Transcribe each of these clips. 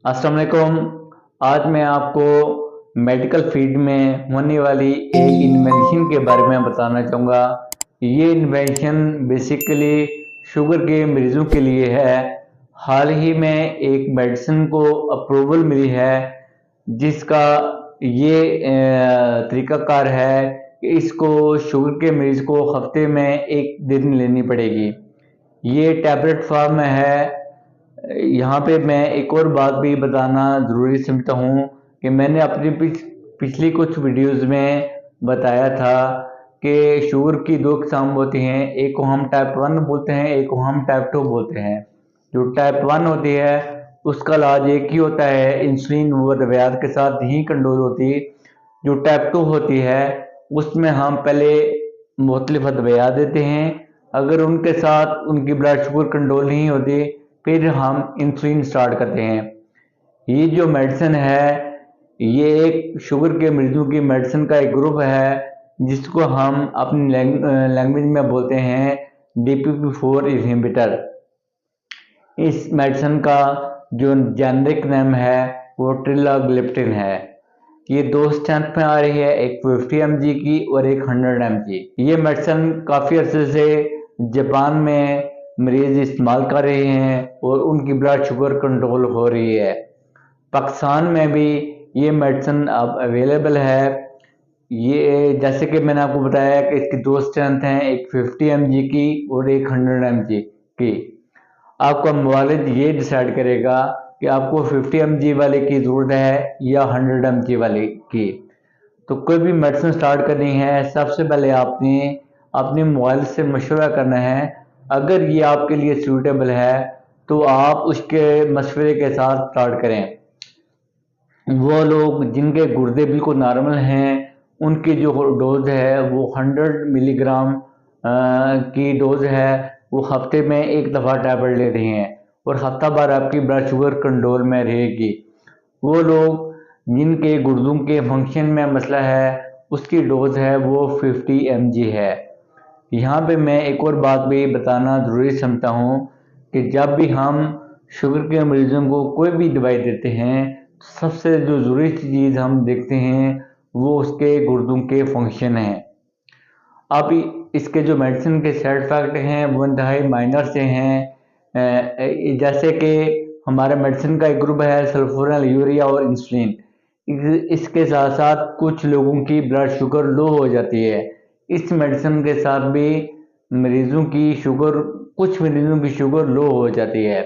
अस्सलाम वालेकुम। आज मैं आपको मेडिकल फील्ड में होने वाली एक इन्वेंशन के बारे में बताना चाहूँगा। ये इन्वेंशन बेसिकली शुगर के मरीजों के लिए है। हाल ही में एक मेडिसिन को अप्रूवल मिली है जिसका ये तरीकाकार है कि इसको शुगर के मरीज को हफ्ते में एक दिन लेनी पड़ेगी। ये टैबलेट फॉर्म में है। यहाँ पे मैं एक और बात भी बताना ज़रूरी समझता हूँ कि मैंने अपनी पिछली कुछ वीडियोस में बताया था कि शुगर की दो किस्म होती हैं। एक को हम टाइप 1 बोलते हैं, एक को हम टाइप 2 बोलते हैं। जो टाइप 1 होती है उसका इलाज एक ही होता है, इंसुलिन व दवाइयात के साथ ही कंट्रोल होती है। जो टाइप 2 होती है उसमें हम पहले मुख्तलिफ दवाइयात देते हैं। अगर उनके साथ उनकी ब्लड शुगर कंट्रोल नहीं होती फिर हम इंसुलिन स्टार्ट करते हैं। ये जो मेडिसिन है ये एक शुगर के मरीजों की मेडिसिन का एक ग्रुप है जिसको हम अपनी लैंग्वेज में बोलते हैं DPP-4 इनहिबिटर। इस मेडिसिन का जो जेनरिक नेम है वो ट्रिलाग्लिप्टिन है। ये दो स्ट्रेंथ में आ रही है, एक 50 mg की और एक 100 mg। ये मेडिसिन काफ़ी अर्से से जापान में मरीज इस्तेमाल कर रहे हैं और उनकी ब्लड शुगर कंट्रोल हो रही है। पाकिस्तान में भी ये मेडिसिन अब अवेलेबल है। ये जैसे कि मैंने आपको बताया कि इसकी दो स्ट्रेंथ हैं, एक 50 mg की और एक 100 mg की। आपका मुआलिज ये डिसाइड करेगा कि आपको 50 mg वाले की ज़रूरत है या 100 mg वाले की। तो कोई भी मेडिसिन स्टार्ट करनी है सबसे पहले आपने अपने मोबाइल से मशवरा करना है। अगर ये आपके लिए सूटेबल है तो आप उसके मशवरे के साथ स्टार्ट करें। वो लोग जिनके गुर्दे बिल्कुल नॉर्मल हैं उनकी जो डोज है वो 100 मिलीग्राम की डोज है, वो हफ्ते में एक दफ़ा टैबलेट ले रही हैं और हफ्ता भर आपकी ब्लड शुगर कंट्रोल में रहेगी। वो लोग जिनके गुर्दों के फंक्शन में मसला है उसकी डोज है वो 50 mg है। यहाँ पे मैं एक और बात भी बताना ज़रूरी समझता हूँ कि जब भी हम शुगर के मरीजों को कोई भी दवाई देते हैं सबसे जो ज़रूरी चीज़ हम देखते हैं वो उसके गुर्दों के फंक्शन हैं। अब इसके जो मेडिसिन के साइड इफ़ेक्ट हैं वो इंतहाई माइनर से हैं। जैसे कि हमारे मेडिसिन का एक ग्रुप है सल्फोनल यूरिया और इंसुलिन। इसके साथ साथ कुछ लोगों की ब्लड शुगर लो हो जाती है। इस मेडिसिन के साथ भी कुछ मरीजों की शुगर लो हो जाती है।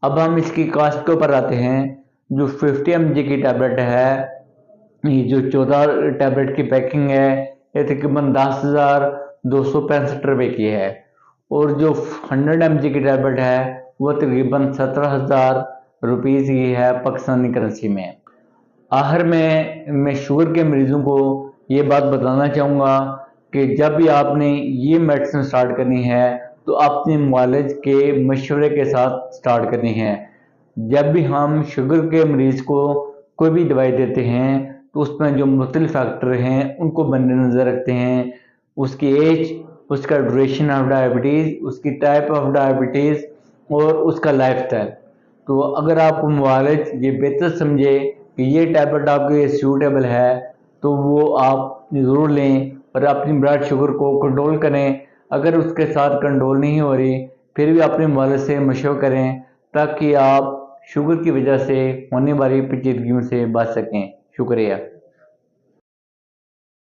अब हम इसकी कास्ट के ऊपर आते हैं। जो 50 mg की टैबलेट है, ये जो 14 टैबलेट की पैकिंग है ये तकरीबन 10,265 रुपये की है और जो 100 mg की टैबलेट है वो तकरीबन 17,000 रुपीज़ की है पाकिस्तानी करेंसी में। आखिर में मैं शुगर के मरीजों को ये बात बताना चाहूँगा कि जब भी आपने ये मेडिसिन स्टार्ट करनी है तो अपने मुआलिज के मशवरे के साथ स्टार्ट करनी है। जब भी हम शुगर के मरीज को कोई भी दवाई देते हैं तो उसमें जो मुख्तलिफ फैक्टर हैं उनको मद्देनज़र रखते हैं। उसकी एज, उसका ड्यूरेशन ऑफ डायबिटीज़, उसकी टाइप ऑफ डायबिटीज़ और उसका लाइफस्टाइल। तो अगर आपको मुआलिज ये बेहतर समझे कि ये टैबलेट आपके लिए सूटेबल है तो वो आप ज़रूर लें और अपनी ब्लड शुगर को कंट्रोल करें। अगर उसके साथ कंट्रोल नहीं हो रही फिर भी अपने मुआलिज से मशवरा करें ताकि आप शुगर की वजह से होने वाली पेचीदगियों से बच सकें। शुक्रिया।